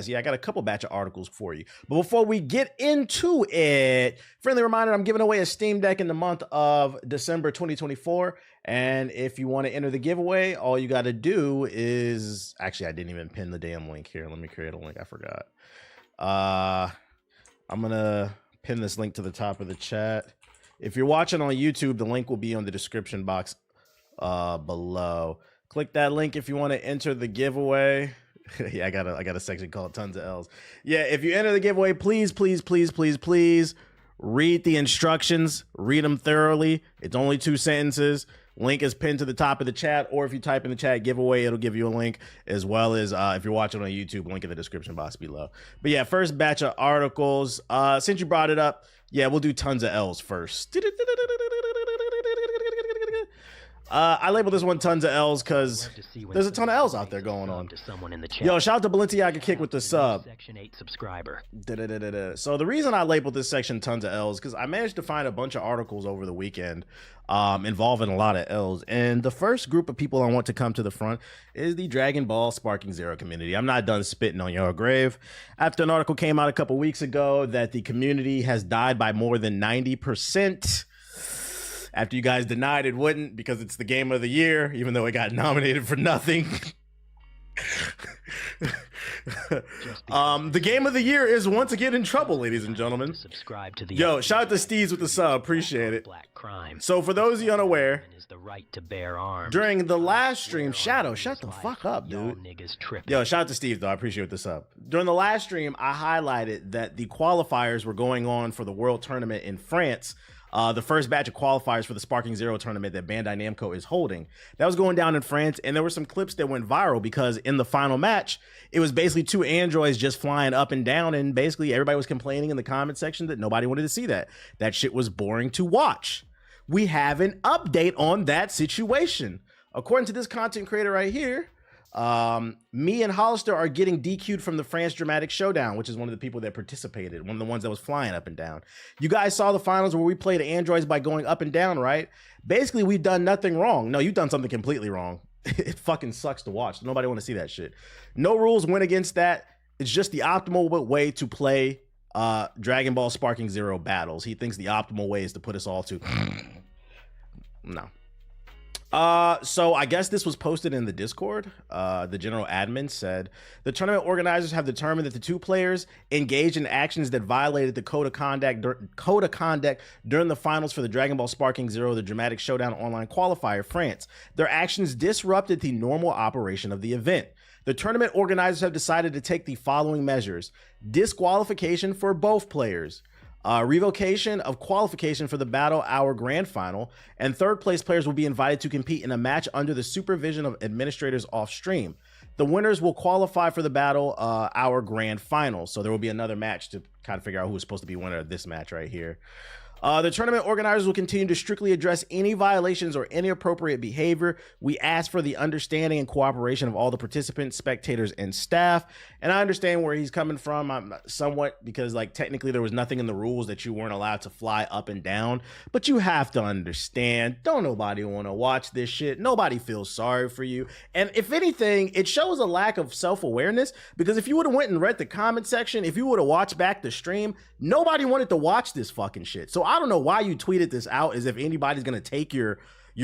Yeah, I got a couple batch of articles for you. But before we get into it, friendly reminder, I'm giving away a Steam Deck in the month of December 2024. And if you want to enter the giveaway, all you got to do is... Actually, I didn't even pin the damn link here. Let me create a link. I forgot. I'm going to pin this link to the top of the chat. If you're watching on YouTube, the link will be on the description box below. Click that link if you want to enter the giveaway. Yeah, I got a section called Tons of L's. Yeah, if you enter the giveaway, please read the instructions. Read them thoroughly. It's only 2 sentences. Link is pinned to the top of the chat, or if you type in the chat giveaway, it'll give you a link, as well as if you're watching on YouTube, link in the description box below. But yeah, first batch of articles. Since you brought it up, yeah, we'll do Tons of L's first. I labeled this one Tons of L's because there's a ton of L's out there going on. Yo, shout out to Balenciaga Kick with the sub. Section 8 subscriber. So the reason I labeled this section Tons of L's because I managed to find a bunch of articles over the weekend involving a lot of L's. And the first group of people I want to come to the front is the Dragon Ball Sparking Zero community. I'm not done spitting on your grave. After an article came out a couple weeks ago that the community has died by more than 90%. After you guys denied it wouldn't because it's the game of the year, even though it got nominated for nothing. The game of the year is once again in trouble, ladies and gentlemen. Subscribe to the Yo, shout out to Steez with the sub, appreciate it. Black crime. So for those of you unaware, is the right to bear arms. During the last stream, Shadow, shut the fuck up, dude. Yo, shout out to Steve though, I appreciate the sub. During the last stream, I highlighted that the qualifiers were going on for the World Tournament in France. The first batch of qualifiers for the Sparking Zero tournament that Bandai Namco is holding. That was going down in France, and there were some clips that went viral because in the final match, it was basically 2 androids just flying up and down, and basically everybody was complaining in the comment section that nobody wanted to see that. That shit was boring to watch. We have an update on that situation. According to this content creator right here, me and Hollister are getting DQ'd from the France Dramatic Showdown, which is one of the people that participated, one of the ones that was flying up and down. You guys saw the finals where we played androids by going up and down, right? Basically, we've done nothing wrong. No, you've done something completely wrong. It fucking sucks to watch. Nobody want to see that shit. No rules went against that. It's just the optimal way to play Dragon Ball Sparking Zero battles. He thinks the optimal way is to put us all to... No. So I guess this was posted in the Discord. The general admin said the tournament organizers have determined that the 2 players engaged in actions that violated the code of conduct during the finals for the Dragon Ball Sparking Zero, the Dramatic Showdown online qualifier, France. Their actions disrupted the normal operation of the event. The tournament organizers have decided to take the following measures: disqualification for both players, revocation of qualification for the Battle Hour Grand Final, and 3rd place players will be invited to compete in a match under the supervision of administrators off stream. The winners will qualify for the Battle Hour Grand Final. So there will be another match to kind of figure out who's supposed to be winner of this match right here. The tournament organizers will continue to strictly address any violations or inappropriate behavior. We ask for the understanding and cooperation of all the participants, spectators, and staff. And I understand where he's coming from. I'm somewhat, because like technically there was nothing in the rules that you weren't allowed to fly up and down, but you have to understand, don't nobody want to watch this shit. Nobody feels sorry for you. And if anything, it shows a lack of self-awareness, because if you would have went and read the comment section, if you would have watched back the stream, nobody wanted to watch this fucking shit. So I don't know why you tweeted this out as if anybody's gonna take your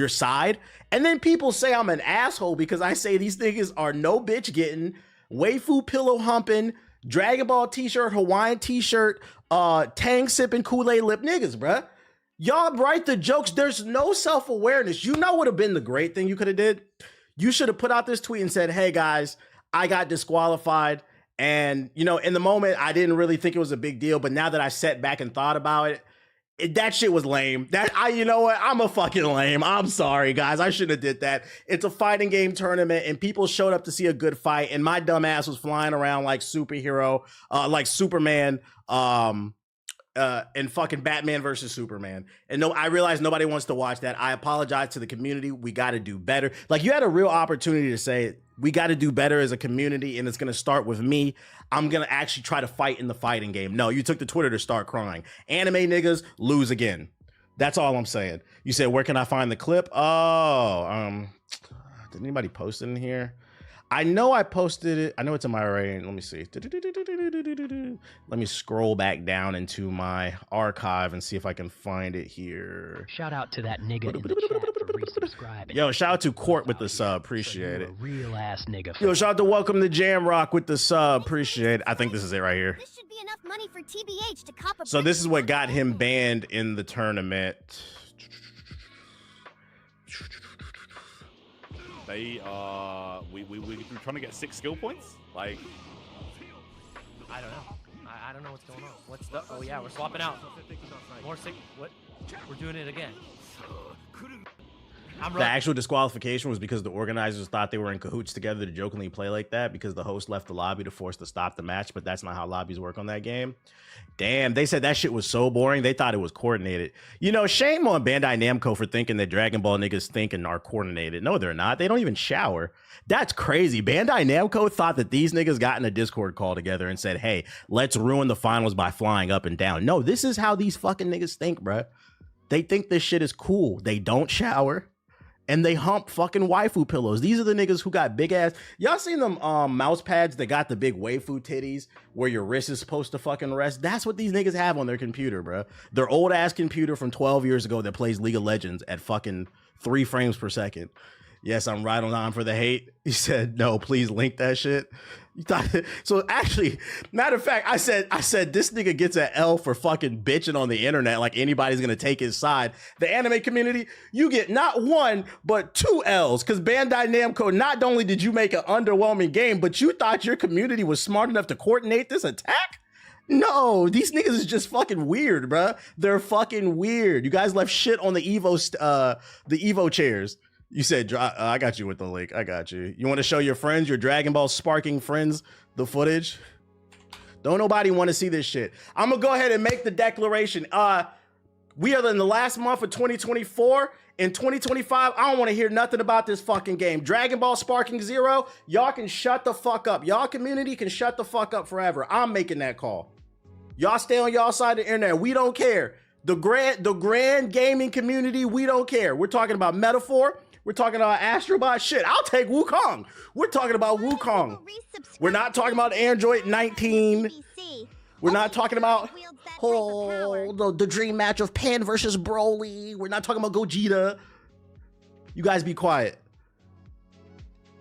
side. And then people say I'm an asshole because I say these niggas are no bitch getting, waifu pillow humping, Dragon Ball t-shirt, Hawaiian t-shirt, Tang sipping Kool-Aid lip niggas, bruh. Y'all write the jokes. There's no self-awareness. You know what would have been the great thing you could have did? You should have put out this tweet and said, hey guys, I got disqualified. And, you know, in the moment, I didn't really think it was a big deal. But now that I sat back and thought about it, that shit was lame. You know what? I'm a fucking lame. I'm sorry, guys. I shouldn't have did that. It's a fighting game tournament, and people showed up to see a good fight, and my dumb ass was flying around like superhero, like Superman, and fucking Batman versus Superman. And no, I realize nobody wants to watch that. I apologize to the community. We got to do better. Like, you had a real opportunity to say, we got to do better as a community, and it's going to start with me. I'm going to actually try to fight in the fighting game. No, you took to Twitter to start crying. Anime niggas lose again. That's all I'm saying. You said, where can I find the clip? Oh, did anybody post it in here? I know I posted it. I know it's in my array. Let me see. Let me scroll back down into my archive and see if I can find it here. Shout out to that nigga in the chat for resubscribing. Yo, shout out to Court with the sub. Appreciate it. Real ass nigga. Yo, shout out to Welcome to Jamrock with the sub. Appreciate it. I think this is it right here. This should be enough money for TBH to cop a. So this is what got him banned in the tournament. They we're trying to get 6 skill points. Like, I don't know. I don't know what's going on. What's the? Oh yeah, we're swapping out. More sick. What? We're doing it again. The actual disqualification was because the organizers thought they were in cahoots together to jokingly play like that because the host left the lobby to force to stop the match, but that's not how lobbies work on that game. Damn, they said that shit was so boring, they thought it was coordinated. You know, shame on Bandai Namco for thinking that Dragon Ball niggas think and are coordinated. No, they're not. They don't even shower. That's crazy. Bandai Namco thought that these niggas got in a Discord call together and said, hey, let's ruin the finals by flying up and down. No, this is how these fucking niggas think, bruh. They think this shit is cool. They don't shower. And they hump fucking waifu pillows. These are the niggas who got big ass. Y'all seen them mouse pads that got the big waifu titties where your wrist is supposed to fucking rest? That's what these niggas have on their computer, bro. Their old ass computer from 12 years ago that plays League of Legends at fucking 3 frames per second. Yes, I'm right on for the hate. He said, no, please link that shit. You thought, so actually, matter of fact, I said this nigga gets an L for fucking bitching on the internet like anybody's gonna take his side. The anime community, you get not 1, but 2 L's, because Bandai Namco, not only did you make an underwhelming game, but you thought your community was smart enough to coordinate this attack? No, these niggas is just fucking weird, bruh. They're fucking weird. You guys left shit on the Evo chairs. You said, I got you with the link. I got you. You want to show your friends, your Dragon Ball sparking friends, the footage? Don't nobody want to see this shit. I'm going to go ahead and make the declaration. We are in the last month of 2024. In 2025, I don't want to hear nothing about this fucking game. Dragon Ball Sparking Zero, y'all can shut the fuck up. Y'all community can shut the fuck up forever. I'm making that call. Y'all stay on y'all side of the internet. We don't care. The grand gaming community, we don't care. We're talking about Metaphor. We're talking about Astrobot. Shit, I'll take Wukong. We're talking about Wukong. We're not talking about Android 19. We're not talking about the dream match of Pan versus Broly. We're not talking about Gogeta. You guys be quiet.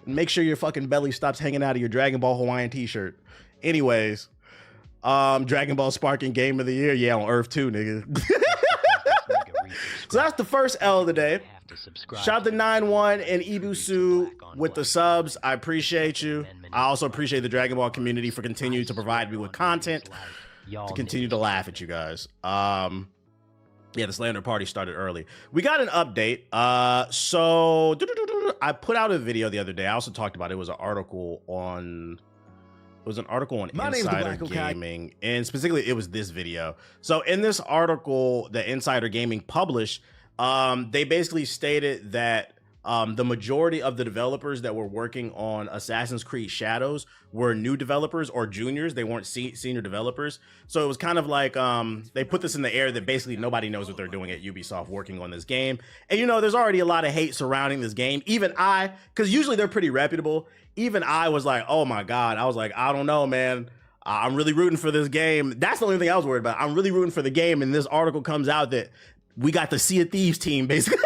Make sure your fucking belly stops hanging out of your Dragon Ball Hawaiian t-shirt. Anyways, Dragon Ball Sparking Game of the Year. Yeah, on Earth 2, nigga. So that's the first L of the day. Shout out to 9-1 and Ibusu with the subs. I appreciate you. I also appreciate the Dragon Ball community for continuing to provide me with content to continue to laugh at you guys. Yeah, the Slander party started early. We got an update. So I put out a video the other day. I also talked about it. It was an article on Insider Gaming, and specifically it was this video. So in this article that Insider Gaming published, they basically stated that the majority of the developers that were working on Assassin's Creed Shadows were new developers or juniors. They weren't senior developers. So it was kind of like they put this in the air that basically nobody knows what they're doing at Ubisoft working on this game. And you know, there's already a lot of hate surrounding this game. Even I, because usually they're pretty reputable, even I was like, oh my God. I was like, I don't know, man. I'm really rooting for this game. That's the only thing I was worried about. I'm really rooting for the game. And this article comes out that we got the Sea of Thieves team basically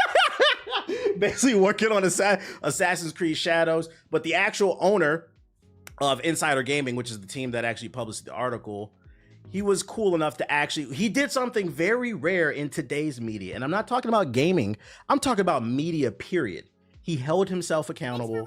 basically working on Assassin's Creed Shadows. But the actual owner of Insider Gaming, which is the team that actually published the article, he was cool enough to he did something very rare in today's media. And I'm not talking about gaming. I'm talking about media, period. He held himself accountable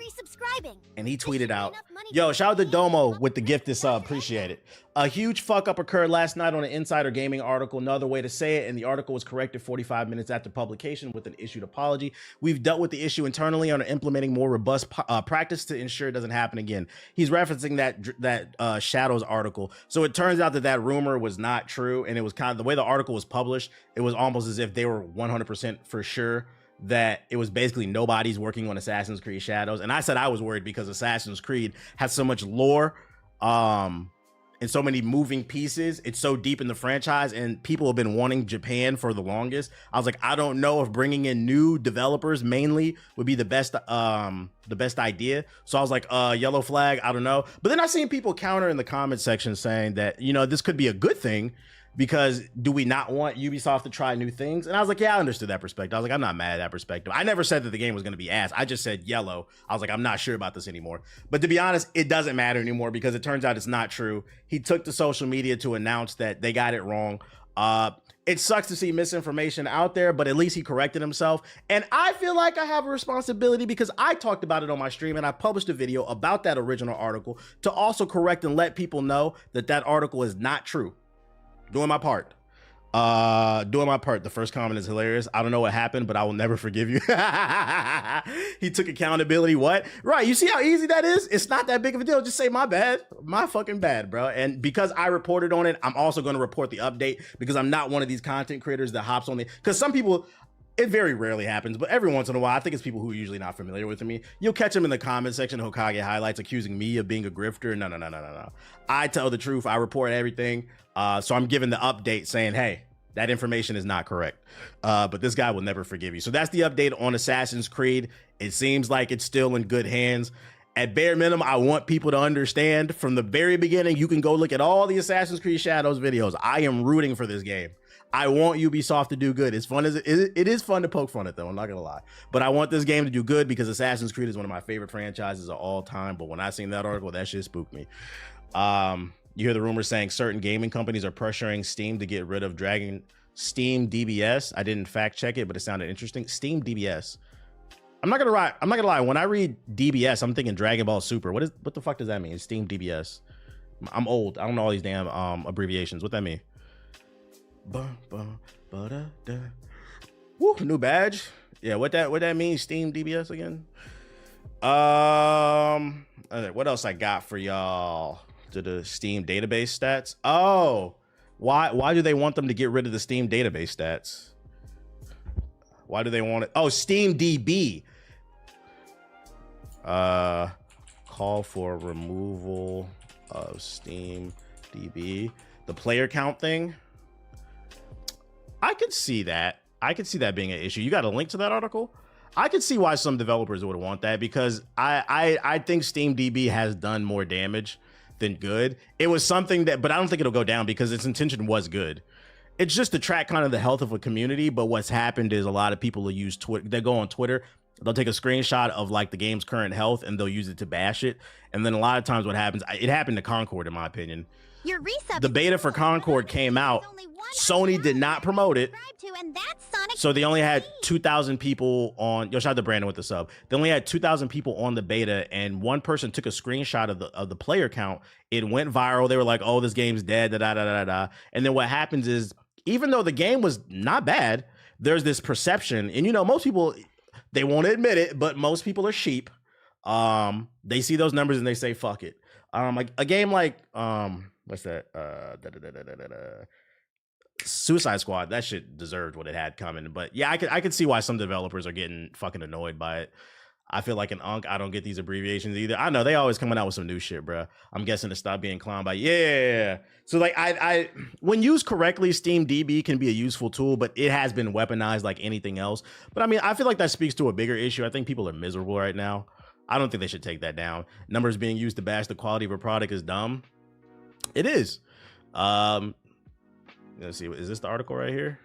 and he tweeted out, yo, shout out to Domo with the gift this up. Appreciate it. A huge fuck up occurred last night on an Insider Gaming article. Another way to say it. And the article was corrected 45 minutes after publication with an issued apology. We've dealt with the issue internally and are implementing more robust practice to ensure it doesn't happen again. He's referencing that Shadows article. So it turns out that rumor was not true. And it was kind of the way the article was published. It was almost as if they were 100% for sure that it was basically nobody's working on Assassin's Creed Shadows. And I said I was worried because Assassin's Creed has so much lore. And and so many moving pieces. It's so deep in the franchise, and people have been wanting Japan for the longest. I was like, I don't know if bringing in new developers mainly would be the best idea. So I was like, yellow flag, I don't know. But then I seen people counter in the comment section saying that, you know, this could be a good thing, because do we not want Ubisoft to try new things? And I was like, yeah, I understood that perspective. I was like, I'm not mad at that perspective. I never said that the game was going to be ass. I just said yellow. I was like, I'm not sure about this anymore. But to be honest, it doesn't matter anymore, because it turns out it's not true. He took to social media to announce that they got it wrong. It sucks to see misinformation out there, but at least he corrected himself. And I feel like I have a responsibility, because I talked about it on my stream and I published a video about that original article to also correct and let people know that that article is not true. Doing my part. The first comment is hilarious. I don't know what happened, but I will never forgive you. He took accountability. What? Right. You see how easy that is? It's not that big of a deal. Just say my bad. My fucking bad, bro. And because I reported on it, I'm also going to report the update, because I'm not one of these content creators that hops on the, because some people, it very rarely happens, but every once in a while, I think it's people who are usually not familiar with me. You'll catch them in the comment section, Hokage highlights, accusing me of being a grifter. No. I tell the truth. I report everything. So I'm giving the update saying, hey, that information is not correct. But this guy will never forgive you. So that's the update on Assassin's Creed. It seems like it's still in good hands. At bare minimum, I want people to understand from the very beginning, you can go look at all the Assassin's Creed Shadows videos. I am rooting for this game. I want Ubisoft to do good. It's fun as it is fun to poke fun at, though. I'm not gonna lie, but I want this game to do good, because Assassin's Creed is one of my favorite franchises of all time. But when I seen that article, that shit spooked me. You hear the rumors saying certain gaming companies are pressuring Steam to get rid of Steam DBS. I didn't fact check it, but it sounded interesting. Steam DBS. I'm not gonna lie. When I read DBS, I'm thinking Dragon Ball Super. What the fuck does that mean? Steam DBS. I'm old. I don't know all these damn abbreviations. What that mean? Woo, new badge. Yeah, what that means? Steam DBS again. What else I got for y'all? To the Steam database stats. Oh, why do they want them to get rid of the Steam database stats? Why do they want it? Oh, Steam DB. Call for removal of Steam DB. The player count thing. I could see that. I could see that being an issue. You got a link to that article? I could see why some developers would want that, because I think Steam DB has done more damage than good. It was something that, but I don't think it'll go down, because its intention was good. It's just to track kind of the health of a community. But what's happened is a lot of people will use Twitter. They go on Twitter, they'll take a screenshot of like the game's current health, and they'll use it to bash it. And then a lot of times what happens, it happened to Concord, in my opinion. The beta for Concord came out. Sony did not promote it. So they only had 2,000 people on. Yo, shout out to Brandon with the sub. They only had 2,000 people on the beta, and one person took a screenshot of the player count. It went viral. They were like, "Oh, this game's dead." And then what happens is, even though the game was not bad, there's this perception, and you know, most people, they won't admit it, but most people are sheep. They see those numbers and they say, "Fuck it." Like a game like what's that? Suicide Squad, that shit deserved what it had coming. But yeah, I could see why some developers are getting fucking annoyed by it. I feel like an unk. I don't get these abbreviations either. I know they always coming out with some new shit, bro. I'm guessing to stop being clowned by. Yeah. So like I when used correctly, Steam DB can be a useful tool, but it has been weaponized like anything else. But I mean, I feel like that speaks to a bigger issue. I think people are miserable right now. I don't think they should take that down. Numbers being used to bash the quality of a product is dumb. It is. Let's see, is this the article right here?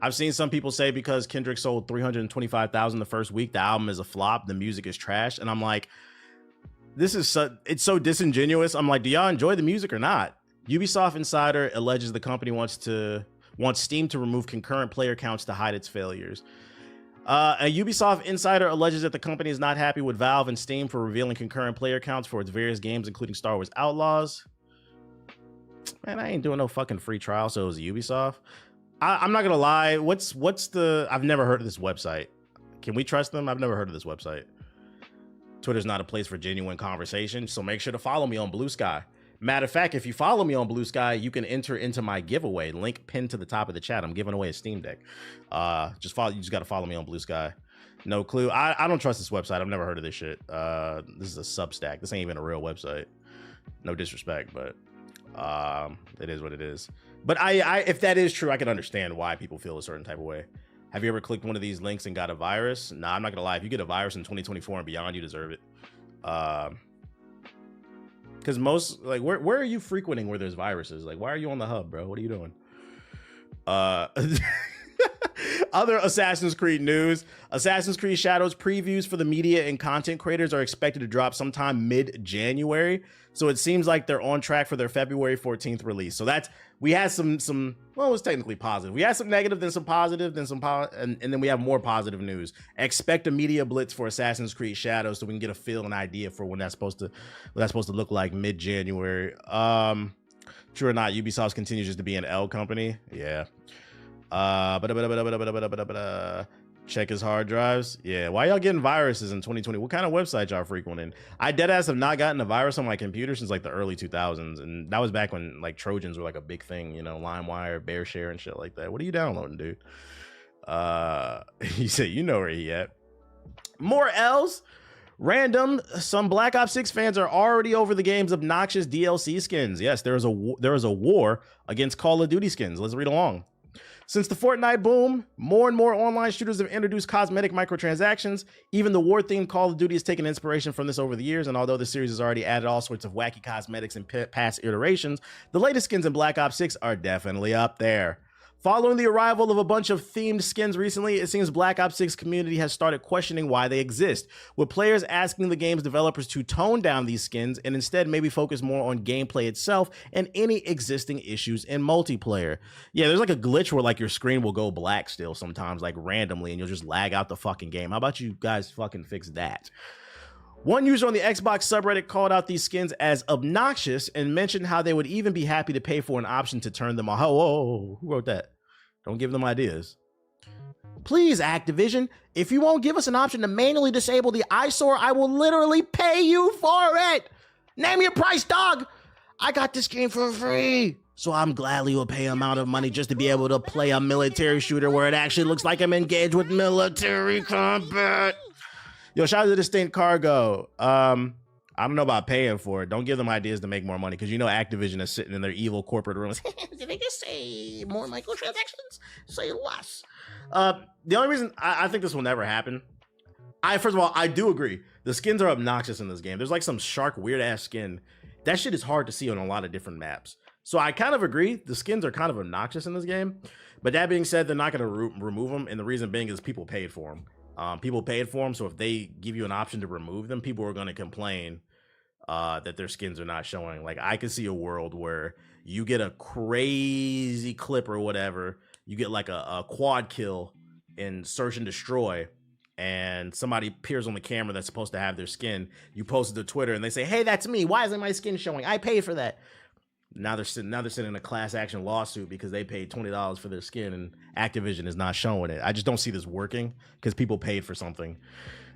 I've seen some people say because Kendrick sold 325,000 the first week, the album is a flop, the music is trash. And I'm like, it's so disingenuous. I'm like, do y'all enjoy the music or not? Ubisoft Insider alleges the company wants Steam to remove concurrent player counts to hide its failures. A Ubisoft Insider alleges that the company is not happy with Valve and Steam for revealing concurrent player counts for its various games, including Star Wars Outlaws. Man, I ain't doing no fucking free trial, so it was Ubisoft. I'm not gonna lie. What's the? I've never heard of this website. Can we trust them? I've never heard of this website. Twitter's not a place for genuine conversation, so make sure to follow me on Blue Sky. Matter of fact, if you follow me on Blue Sky, you can enter into my giveaway. Link pinned to the top of the chat. I'm giving away a Steam Deck. You just got to follow me on Blue Sky. No clue. I don't trust this website. I've never heard of this shit. This is a Substack. This ain't even a real website. No disrespect, but it is what it is. But if that is true, I can understand why people feel a certain type of way. Have you ever clicked one of these links and got a virus? Nah, I'm not gonna lie. If you get a virus in 2024 and beyond, you deserve it. Because most, like, where are you frequenting where there's viruses? Like, why are you on the hub, bro? What are you doing? Other Assassin's Creed news. Assassin's Creed Shadows previews for the media and content creators are expected to drop sometime mid-January. So it seems like they're on track for their February 14th release. So that's, we had some well, it was technically positive. We had some negative, then some positive, then and then we have more positive news. Expect a media blitz for Assassin's Creed Shadows so we can get a feel and idea for when that's supposed to look like mid-January. True or not, Ubisoft continues just to be an L company. Yeah. Check his hard drives. Yeah, why y'all getting viruses in 2020? What kind of website y'all frequenting? I deadass have not gotten a virus on my computer since like the early 2000s, and that was back when like Trojans were like a big thing, you know, LimeWire, BearShare, and shit like that. What are you downloading, dude? He said, you know where he at. More L's. Random. Some Black Ops 6 fans are already over the game's obnoxious DLC skins. Yes, there is a war against Call of Duty skins. Let's read along. Since the Fortnite boom, more and more online shooters have introduced cosmetic microtransactions. Even the war-themed Call of Duty has taken inspiration from this over the years, and although the series has already added all sorts of wacky cosmetics in past iterations, the latest skins in Black Ops 6 are definitely up there. Following the arrival of a bunch of themed skins recently, it seems Black Ops 6 community has started questioning why they exist, with players asking the game's developers to tone down these skins and instead maybe focus more on gameplay itself and any existing issues in multiplayer. Yeah, there's like a glitch where like your screen will go black still sometimes, like randomly, and you'll just lag out the fucking game. How about you guys fucking fix that? One user on the Xbox subreddit called out these skins as obnoxious and mentioned how they would even be happy to pay for an option to turn them off. Whoa, who wrote that? Don't give them ideas. Please, Activision, if you won't give us an option to manually disable the eyesore, I will literally pay you for it. Name your price, dog. I got this game for free, so I'm gladly will pay amount of money just to be able to play a military shooter where it actually looks like I'm engaged with military combat. Yo, shout out to Distinct Cargo. I don't know about paying for it. Don't give them ideas to make more money, because you know Activision is sitting in their evil corporate rooms. Did they just say more microtransactions? Say less. The only reason I think this will never happen, first of all, I do agree. The skins are obnoxious in this game. There's like some shark weird ass skin. That shit is hard to see on a lot of different maps. So I kind of agree. The skins are kind of obnoxious in this game. But that being said, they're not going to remove them. And the reason being is people paid for them. People paid for them, so if they give you an option to remove them, people are going to complain that their skins are not showing. Like, I could see a world where you get a crazy clip or whatever, you get like a quad kill in Search and Destroy, and somebody appears on the camera that's supposed to have their skin. You post it to Twitter, and they say, "Hey, that's me. Why isn't my skin showing? I paid for that." Now they're sitting in a class action lawsuit because they paid $20 for their skin and Activision is not showing it. I just don't see this working because people paid for something.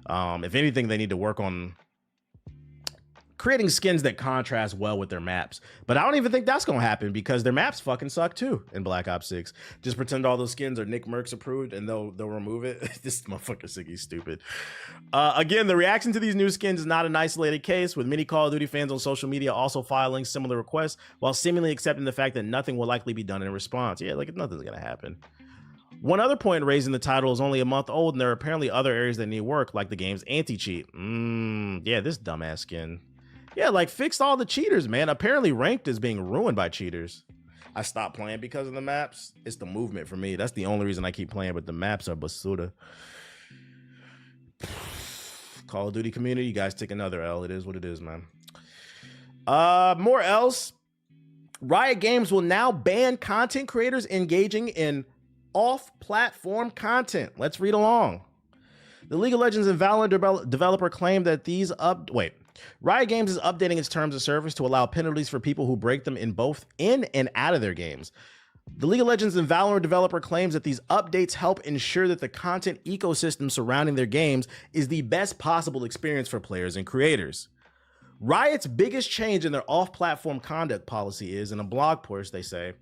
If anything, they need to work on creating skins that contrast well with their maps. But I don't even think that's going to happen because their maps fucking suck too in Black Ops 6. Just pretend all those skins are Nick Merckx approved and they'll remove it. This motherfucker Siggy's stupid. Again, the reaction to these new skins is not an isolated case, with many Call of Duty fans on social media also filing similar requests while seemingly accepting the fact that nothing will likely be done in response. Yeah, like nothing's going to happen. One other point raised in the title is only a month old, and there are apparently other areas that need work, like the game's anti-cheat. Yeah, this dumbass skin. Yeah, like fixed all the cheaters, man. Apparently ranked is being ruined by cheaters. I stopped playing because of the maps. It's the movement for me. That's the only reason I keep playing, but the maps are basuda. Call of Duty community, you guys take another L. It is what it is, man. More L's. Riot Games will now ban content creators engaging in off-platform content. Let's read along. The League of Legends and Valorant developer claimed that Riot Games is updating its terms of service to allow penalties for people who break them in both in and out of their games. The League of Legends and Valorant developer claims that these updates help ensure that the content ecosystem surrounding their games is the best possible experience for players and creators. Riot's biggest change in their off-platform conduct policy is, in a blog post, they say,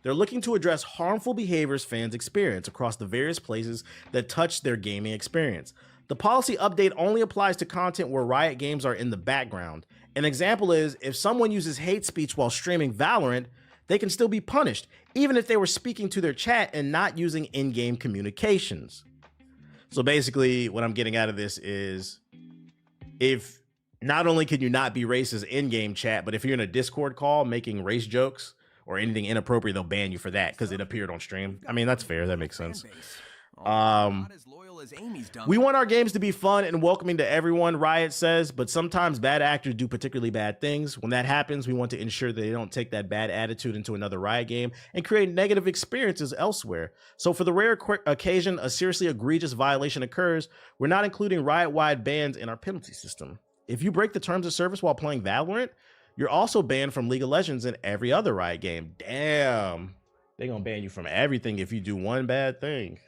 they're looking to address harmful behaviors fans experience across the various places that touch their gaming experience. The policy update only applies to content where Riot Games are in the background. An example is if someone uses hate speech while streaming Valorant, they can still be punished, even if they were speaking to their chat and not using in-game communications. So basically, what I'm getting out of this is, if not only can you not be racist in-game chat, but if you're in a Discord call making race jokes or anything inappropriate, they'll ban you for that because it appeared on stream. I mean, that's fair. That makes sense. We want our games to be fun and welcoming to everyone, Riot says, but sometimes bad actors do particularly bad things. When that happens, we want to ensure that they don't take that bad attitude into another Riot game and create negative experiences elsewhere. So for the rare occasion a seriously egregious violation occurs, we're not including Riot-wide bans in our penalty system. If you break the terms of service while playing Valorant, you're also banned from League of Legends and every other Riot game. Damn. They're gonna ban you from everything if you do one bad thing.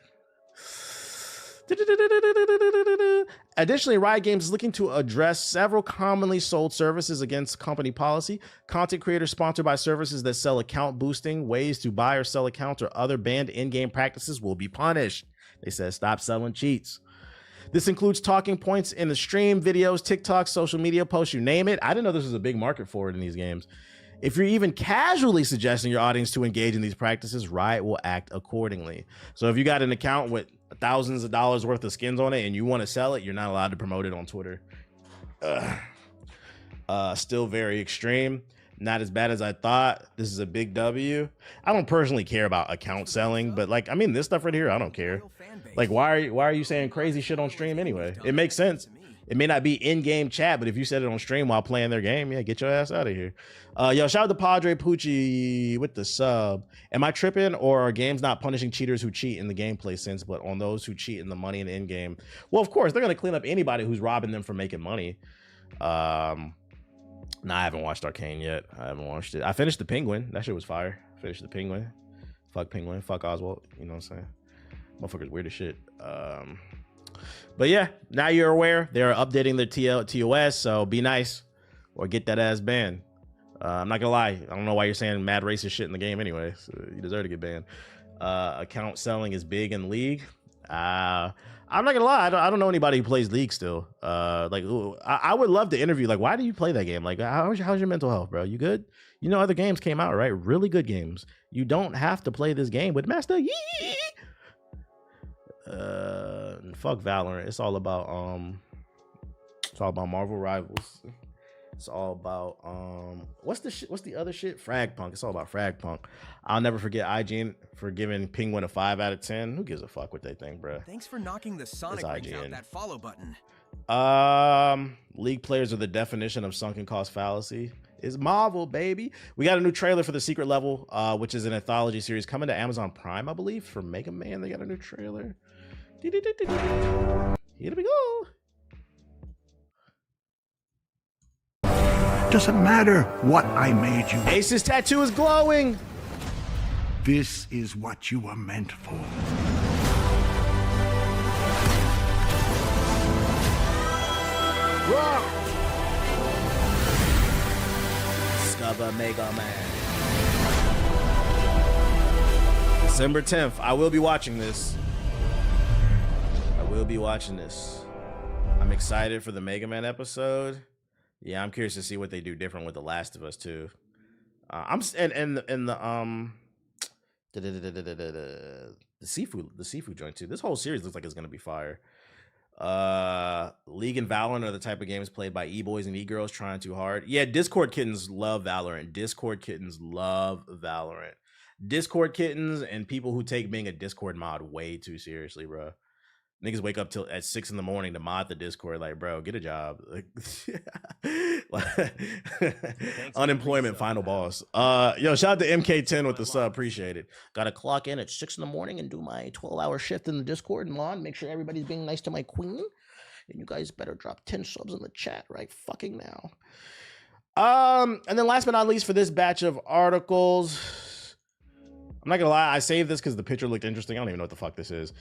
Additionally, Riot Games is looking to address several commonly sold services against company policy. Content creators sponsored by services that sell account boosting, ways to buy or sell accounts, or other banned in-game practices will be punished. They said stop selling cheats. This includes talking points in the stream, videos, TikToks, social media posts, you name it. I didn't know this was a big market for it in these games. If you're even casually suggesting your audience to engage in these practices, Riot will act accordingly. So if you got an account with thousands of dollars worth of skins on it and you want to sell it, you're not allowed to promote it on Twitter. Still very extreme. Not as bad as I thought. This is a big W. I don't personally care about account selling, but like, I mean, this stuff right here, I don't care. Like, why are you saying crazy shit on stream anyway? It makes sense. It may not be in-game chat, but if you said it on stream while playing their game, yeah, get your ass out of here. Yo, shout out to Padre Pucci with the sub. Am I tripping, or are games not punishing cheaters who cheat in the gameplay sense, but on those who cheat in the money and in-game? Well, of course, they're going to clean up anybody who's robbing them from making money. Nah, I haven't watched Arcane yet. I haven't watched it. I finished The Penguin. That shit was fire. Finished The Penguin. Fuck Penguin. Fuck Oswald. You know what I'm saying? Motherfucker's weird as shit. But yeah, now you're aware. They're updating their TOS, so be nice or get that ass banned. I'm not gonna lie. I don't know why you're saying mad racist shit in the game anyway. So you deserve to get banned. Account selling is big in League. I'm not gonna lie. I don't know anybody who plays League still. I would love to interview. Like, why do you play that game? Like, how's your mental health, bro? You good? You know, other games came out, right? Really good games. You don't have to play this game with Master Yi. Fuck Valorant. It's all about Marvel Rivals. It's all about what's the other shit? Fragpunk. It's all about Fragpunk. I'll never forget IGN for giving Penguin a 5 out of 10. Who gives a fuck what they think, bro? Thanks for knocking the Sonic rings out that follow button. League players are the definition of sunken cost fallacy. It's Marvel, baby. We got a new trailer for the Secret Level, which is an anthology series coming to Amazon Prime, I believe, for Mega Man. They got a new trailer. Here we go. Doesn't matter what I made you. Ace's tattoo is glowing. This is what you were meant for. Discover Mega Man. December 10th. I will be watching this. I'm excited for the Mega Man episode. Yeah, I'm curious to see what they do different with The Last of Us too. The seafood joint too. This whole series looks like it's gonna be fire. League and Valorant are the type of games played by e-boys and e-girls trying too hard. Yeah, Discord kittens love Valorant. Discord kittens and people who take being a Discord mod way too seriously, bro. Niggas wake up till at 6 in the morning to mod the Discord. Like, bro, get a job. Like, unemployment final boss. Yo, shout out to MK10 with the sub. Appreciate it. Gotta clock in at 6 in the morning and do my 12-hour shift in the Discord and mod. Make sure everybody's being nice to my queen. And you guys better drop 10 subs in the chat right fucking now. And then last but not least for this batch of articles, I'm not gonna lie, I saved this because the picture looked interesting. I don't even know what the fuck this is.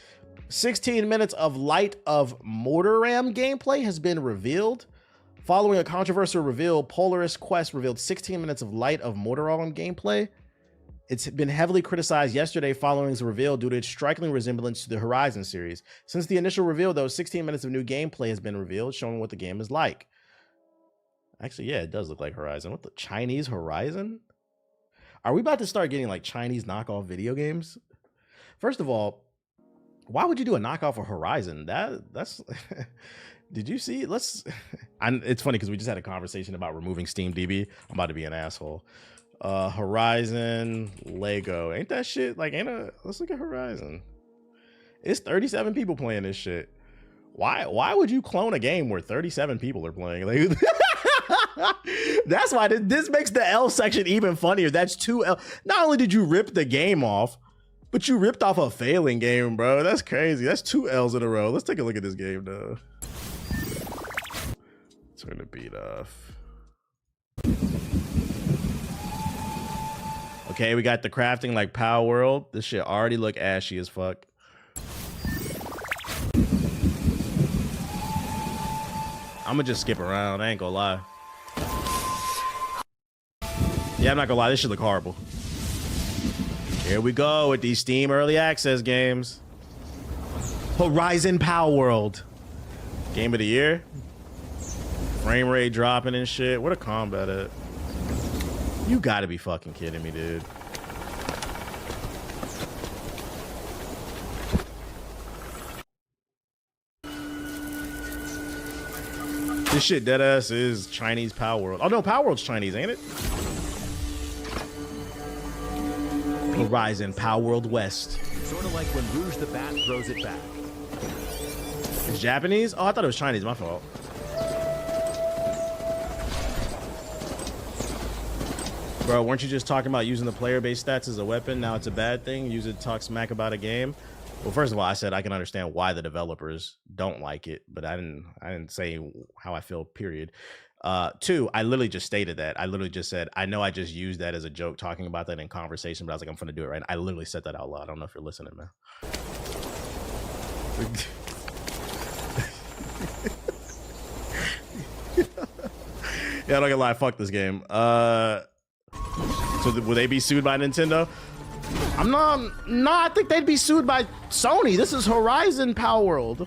16 minutes of Light of Motiram gameplay has been revealed. Following a controversial reveal, Polaris Quest revealed 16 minutes of Light of Motiram gameplay. It's been heavily criticized yesterday following its reveal due to its striking resemblance to the Horizon series. Since the initial reveal, though, 16 minutes of new gameplay has been revealed, showing what the game is like. Actually, yeah, it does look like Horizon. What the Chinese Horizon? Are we about to start getting like Chinese knockoff video games? First of all, why would you do a knockoff of Horizon? That's did you see? It's funny because we just had a conversation about removing Steam DB. I'm about to be an asshole. Horizon Lego. Ain't that shit like let's look at Horizon. It's 37 people playing this shit. Why would you clone a game where 37 people are playing? Like, that's why this makes the L section even funnier. That's 2 L. Not only did you rip the game off, but you ripped off a failing game, bro. That's crazy. That's 2 L's in a row. Let's take a look at this game, though. Turn the beat off. Okay, we got the crafting like Power World. This shit already look ashy as fuck. I'm gonna just skip around. I ain't gonna lie. Yeah, I'm not gonna lie. This shit look horrible. Here we go with these Steam Early Access games. Horizon Power World. Game of the year. Frame rate dropping and shit. Where the combat at? You gotta be fucking kidding me, dude. This shit deadass is Chinese Power World. Oh no, Power World's Chinese, ain't it? Horizon Power World West. Sort of like when Rouge the Bat throws it back. It's Japanese? Oh, I thought it was Chinese. My fault. Bro, weren't you just talking about using the player-based stats as a weapon? Now it's a bad thing? Use it to talk smack about a game? Well, first of all, I said I can understand why the developers don't like it, but I didn't say how I feel, period. 2, I literally just stated that. I literally just said, I know I just used that as a joke talking about that in conversation, but I was like, I'm gonna do it right now. I literally said that out loud. I don't know if you're listening, man. Yeah, I'm not gonna lie, fuck this game. So will they be sued by Nintendo? No, I think they'd be sued by Sony. This is Horizon Power World.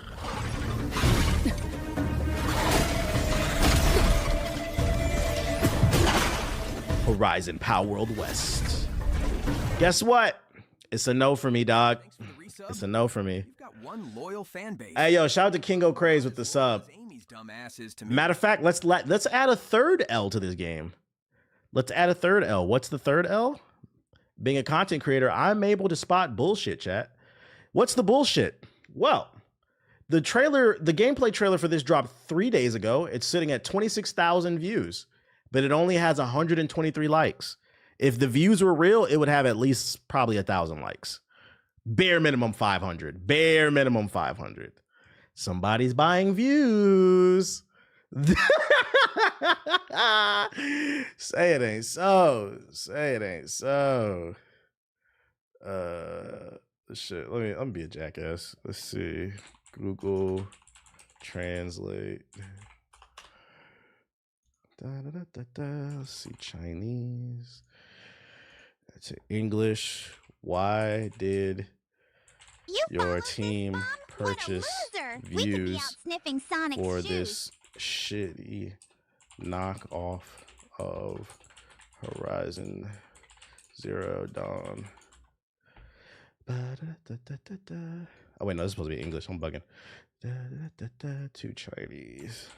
Horizon Power World West. Guess what? It's a no for me, dog. It's a no for me. You've got one loyal fan base. Hey, yo, shout out to Kingo Craze with the sub. Matter of fact, let's add a third L to this game. Let's add a third L. What's the third L? Being a content creator, I'm able to spot bullshit, chat. What's the bullshit? Well, the gameplay trailer for this dropped 3 days ago. It's sitting at 26,000 views, but it only has 123 likes. If the views were real, it would have at least probably 1,000 likes. Bare minimum 500. Bare minimum 500. Somebody's buying views. Say it ain't so. Say it ain't so. Shit. Let me be a jackass. Let's see. Google Translate. Let's see. Chinese. That's English. Why did your team purchase views for this shitty knockoff of Horizon Zero Dawn? Oh wait, no, this is supposed to be English. I'm bugging. To Chinese.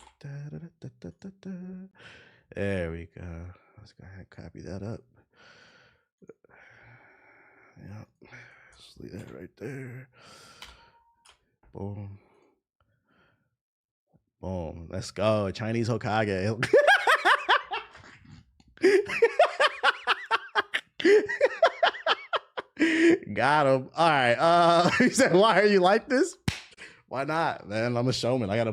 There we go. Let's go ahead and copy that up. Yep. Just leave that right there. Boom. Boom. Let's go. Chinese Hokage. Got him. All right. He said, why are you like this? Why not, man? I'm a showman. I gotta